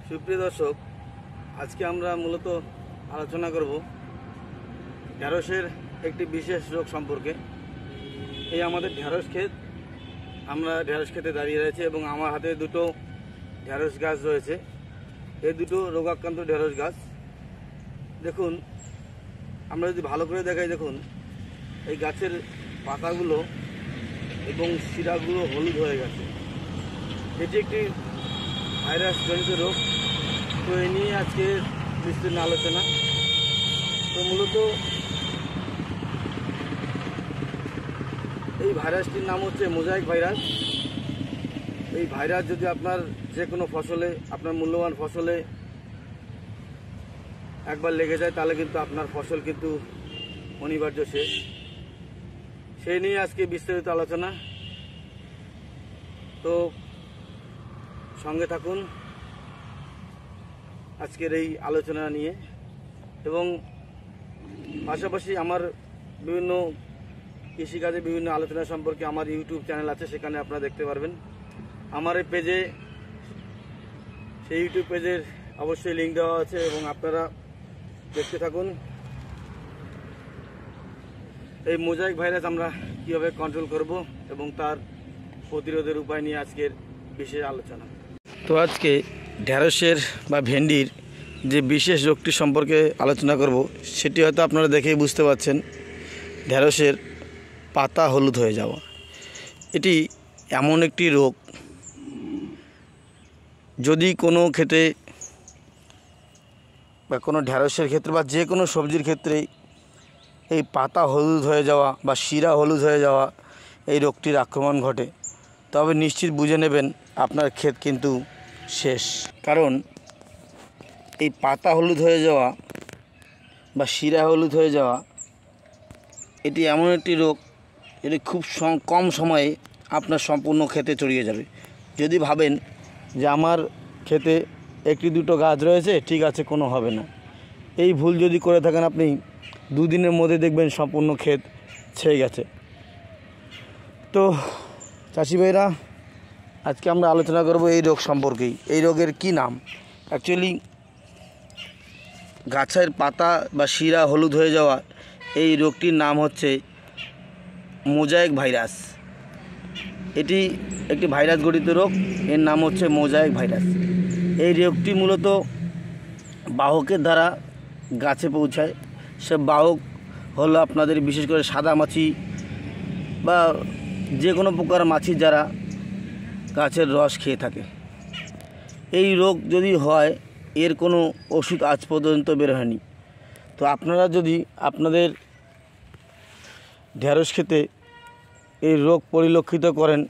সুপ্রিয় দর্শক, আজকে আমরা মূলত আলোচনা করব ঢেঁড়সের একটি বিশেষ রোগ সম্পর্কে। এই আমাদের ঢেঁড়স ক্ষেত, আমরা ঢেঁড়স খেতে দাঁড়িয়ে রয়েছে এবং আমার হাতে দুটো ঢেঁড়স গাছ রয়েছে। এই দুটো রোগাক্রান্ত ঢেঁড়স গাছ। দেখুন, আমরা যদি ভালো করে দেখাই, দেখুন এই গাছের পাতাগুলো এবং শিরাগুলো হলুদ হয়ে গেছে। এটি একটি ভাইরাস জনিত রোগ। তো এ নিয়ে আজকে বিস্তীর্ণ আলোচনা। তো মূলত এই ভাইরাসটির নাম হচ্ছে মোজাইক ভাইরাস। এই ভাইরাস যদি আপনার যে কোনো ফসলে, আপনার মূল্যবান ফসলে একবার লেগে যায়, তাহলে কিন্তু আপনার ফসল কিন্তু অনিবার্য শেষ। সেই নিয়ে আজকে বিস্তারিত আলোচনা। তো সঙ্গে থাকুন আজকের এই আলোচনা নিয়ে। এবং পাশাপাশি আমার বিভিন্ন কৃষিকাজে বিভিন্ন আলোচনা সম্পর্কে আমার ইউটিউব চ্যানেল আছে, সেখানে আপনারা দেখতে পারবেন। আমার এই পেজে, সেই ইউটিউব পেজের অবশ্যই লিঙ্ক দেওয়া আছে এবং আপনারা দেখতে থাকুন। এই মোজাইক ভাইরাস আমরা কীভাবে কন্ট্রোল করব এবং তার প্রতিরোধের উপায় নিয়ে আজকের বিশেষ আলোচনা। তো আজকে ঢেঁড়সের বা ভেন্ডির যে বিশেষ রোগটি সম্পর্কে আলোচনা করব, সেটি হয়তো আপনারা দেখেই বুঝতে পারছেন। ঢেঁড়সের পাতা হলুদ হয়ে যাওয়া, এটি এমন একটি রোগ, যদি কোনো ক্ষেত্রে বা কোনো ঢেঁড়সের ক্ষেত্রে বা যে কোনো সবজির ক্ষেত্রেই এই পাতা হলুদ হয়ে যাওয়া বা শিরা হলুদ হয়ে যাওয়া এই রোগটির আক্রমণ ঘটে, তবে নিশ্চিত বুঝে নেবেন আপনার ক্ষেত কিন্তু শেষ। কারণ এই পাতা হলুদ হয়ে যাওয়া বা শিরা হলুদ হয়ে যাওয়া, এটি এমন একটি রোগ, এটি খুব কম সময়ে আপনার সম্পূর্ণ ক্ষেতে ছড়িয়ে যাবে। যদি ভাবেন যে আমার ক্ষেতে একটি দুটো গাছ রয়েছে, ঠিক আছে, কোনো হবে না, এই ভুল যদি করে থাকেন আপনি, দুদিনের মধ্যে দেখবেন সম্পূর্ণ ক্ষেত ছেয়ে গেছে। তো চাষি ভাইরা, আজকে আমরা আলোচনা করব এই রোগ সম্পর্কেই। এই রোগের কি নাম? অ্যাকচুয়ালি গাছের পাতা বা শিরা হলুদ হয়ে যাওয়া এই রোগটির নাম হচ্ছে মোজাইক ভাইরাস। এটি একটি ভাইরাস গঠিত রোগ, এর নাম হচ্ছে মোজাইক ভাইরাস। এই রোগটি মূলত বাহকের দ্বারা গাছে পৌঁছায়। সে বাহক হলো আপনাদের বিশেষ করে সাদা মাছি বা যে কোনো প্রকার মাছি যারা গাছের রস খেয়ে থাকে। এই রোগ যদি হয়, এর কোনো ওষুধ আজ পর্যন্ত বের হয়নি। তো আপনারা যদি আপনাদের ঢেঁড়স খেতে এই রোগ পরিলক্ষিত করেন,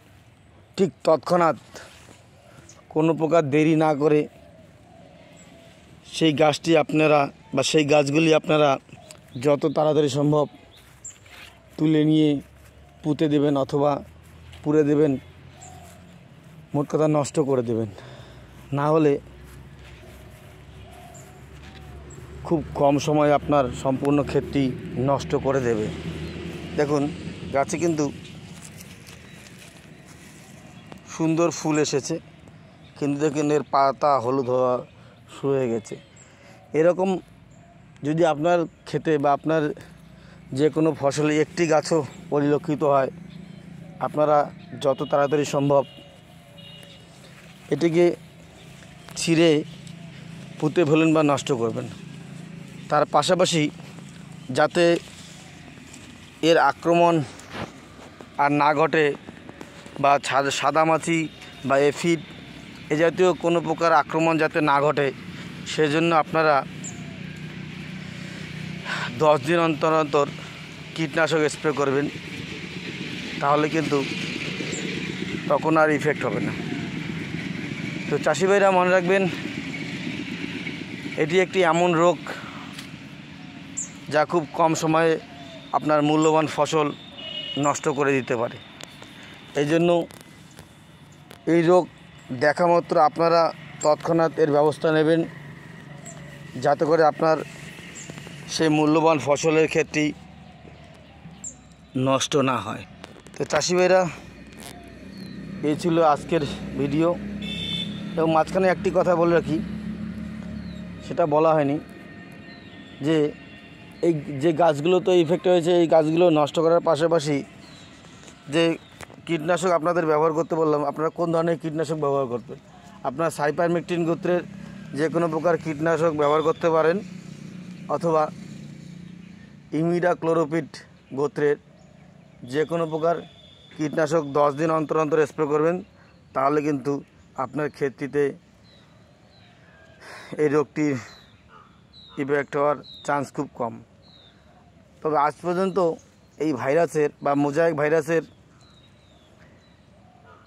ঠিক তৎক্ষণাৎ কোনো প্রকার দেরি না করে সেই গাছটি আপনারা বা সেই গাছগুলি আপনারা যত তাড়াতাড়ি সম্ভব তুলে নিয়ে পুঁতে দেবেন অথবা পুড়ে দেবেন, মোট কথা নষ্ট করে দেবেন। না হলে খুব কম সময়ে আপনার সম্পূর্ণ ক্ষেতটি নষ্ট করে দেবে। দেখুন, গাছে কিন্তু সুন্দর ফুল এসেছে, কিন্তু দেখুন এর পাতা হলুদ হওয়া শুরু হয়ে গেছে। এরকম যদি আপনার ক্ষেতে বা আপনার যে কোনো ফসলে একটি গাছও পরিলক্ষিত হয়, আপনারা যত তাড়াতাড়ি সম্ভব এটিকে ছিঁড়ে পুঁতে ফেলুন বা নষ্ট করবেন। তার পাশাপাশি যাতে এর আক্রমণ আর না ঘটে বা সাদামাছি বা এফিড এ জাতীয় কোনো প্রকার আক্রমণ যাতে না ঘটে, সেজন্য আপনারা 10 দিন অন্তর অন্তর কীটনাশক স্প্রে করবেন। তাহলে কিন্তু তখন আর ইফেক্ট হবে না। তো চাষি ভাইরা মনে রাখবেন, এটি একটি এমন রোগ যা খুব কম সময়ে আপনার মূল্যবান ফসল নষ্ট করে দিতে পারে। এই জন্য এই রোগ দেখা মাত্র আপনারা তৎক্ষণাৎ এর ব্যবস্থা নেবেন, যাতে করে আপনার সেই মূল্যবান ফসলের ক্ষেত্রে নষ্ট না হয়। তো চাষি ভাইরা, এই ছিল আজকের ভিডিও। এবং মাঝখানে একটি কথা বলে রাখি, সেটা বলা হয়নি যে এই যে গাছগুলো তো ইফেক্ট হয়েছে, এই গাছগুলো নষ্ট করার পাশাপাশি যে কীটনাশক আপনাদের ব্যবহার করতে বললাম, আপনারা কোন ধরনের কীটনাশক ব্যবহার করবেন। আপনারা সাইপারমেকটিন গোত্রের যে কোনো প্রকার কীটনাশক ব্যবহার করতে পারেন, অথবা ইমিডাক্লোরোপিড গোত্রের যে কোনো প্রকার কীটনাশক 10 দিন অন্তর অন্তর স্প্রে করবেন। তাহলে কিন্তু আপনার ক্ষেতটিতে এই রোগটির ইফেক্ট হওয়ার চান্স খুব কম। তবে আজ পর্যন্ত এই ভাইরাসের বা মোজাইক ভাইরাসের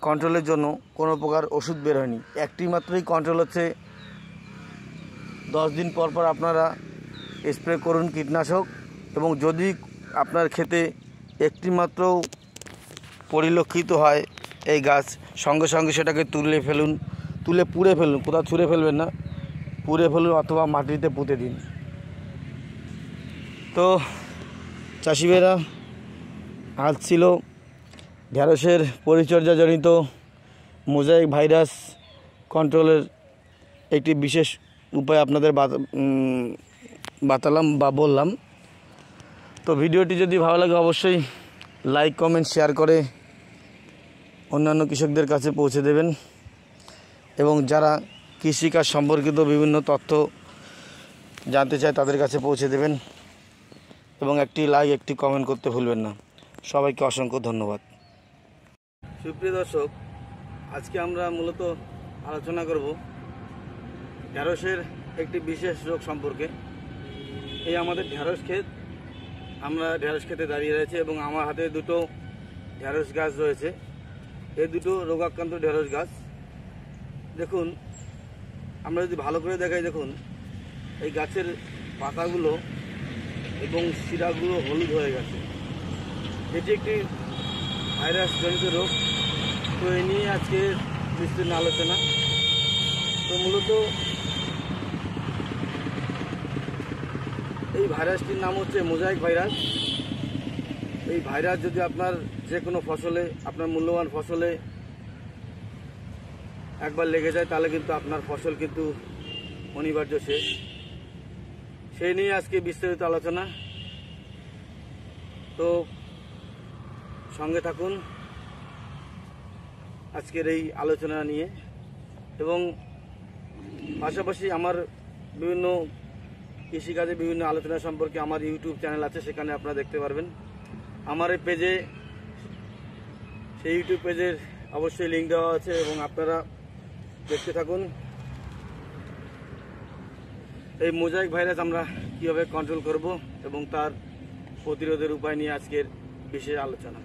কন্ট্রোলের জন্য কোনো প্রকার ওষুধ বের হয়নি। একটি মাত্রই কন্ট্রোল হচ্ছে 10 দিন পর পর আপনারা স্প্রে করুন কীটনাশক, এবং যদি আপনার ক্ষেতে একটি মাত্র পরিলক্ষিত হয় এই গাছ, সঙ্গে সঙ্গে সেটাকে তুলে ফেলুন, পুড়ে ফেলুন, কোথাও ছুঁড়ে ফেলবেন না, পুড়ে ফেলুন অথবা মাটিতে পুঁতে দিন। তো চাষি ভাইরা, আজ ছিল ঢেঁড়সের পরিচর্যাজনিত মোজাইক ভাইরাস কন্ট্রোলের একটি বিশেষ উপায় আপনাদের বাতালাম বা বললাম। তো ভিডিওটি যদি ভালো লাগে অবশ্যই লাইক, কমেন্ট, শেয়ার করে অন্যান্য কৃষকদের কাছে পৌঁছে দেবেন, এবং যারা কৃষিকাজ সম্পর্কিত বিভিন্ন তথ্য জানতে চায় তাদের কাছে পৌঁছে দেবেন, এবং একটি লাইক, একটি কমেন্ট করতে ভুলবেন না। সবাইকে অসংখ্য ধন্যবাদ। সুপ্রিয় দর্শক, আজকে আমরা মূলত আলোচনা করব ঢেঁড়সের একটি বিশেষ রোগ সম্পর্কে। এই আমাদের ঢেঁড়স ক্ষেত, আমরা ঢেঁড়স ক্ষেতে দাঁড়িয়ে রয়েছে এবং আমার হাতে দুটো ঢেঁড়স গাছ রয়েছে। এই দুটো রোগাক্রান্ত ঢেঁড়স গাছ। দেখুন, আমরা যদি ভালো করে দেখাই, দেখুন এই গাছের পাতাগুলো এবং শিরাগুলো হলুদ হয়ে গেছে। এটি একটি ভাইরাস জনিত রোগ। তো এই নিয়ে আজকে বিস্তীর্ণ আলোচনা। তো মূলত এই ভাইরাসটির নাম হচ্ছে মোজাইক ভাইরাস। এই ভাইরাস যদি আপনার যে কোনো ফসলে, আপনার মূল্যবান ফসলে একবার লেগে যায়, তাহলে কিন্তু আপনার ফসল কিন্তু অনিবার্য শেষ। সেই নিয়ে আজকে বিস্তারিত আলোচনা। তো সঙ্গে থাকুন আজকের এই আলোচনা নিয়ে, এবং পাশাপাশি আমার বিভিন্ন কৃষিকাজে বিভিন্ন আলোচনা সম্পর্কে আমার ইউটিউব চ্যানেল আছে, সেখানে আপনারা দেখতে পারবেন। আমার এই পেজে, সেই ইউটিউব পেজের অবশ্যই লিঙ্ক দেওয়া আছে, এবং আপনারা দেখতে থাকুন এই মোজাইক ভাইরাস আমরা কীভাবে কন্ট্রোল করব এবং তার প্রতিরোধের উপায় নিয়ে আজকের বিশেষ আলোচনা।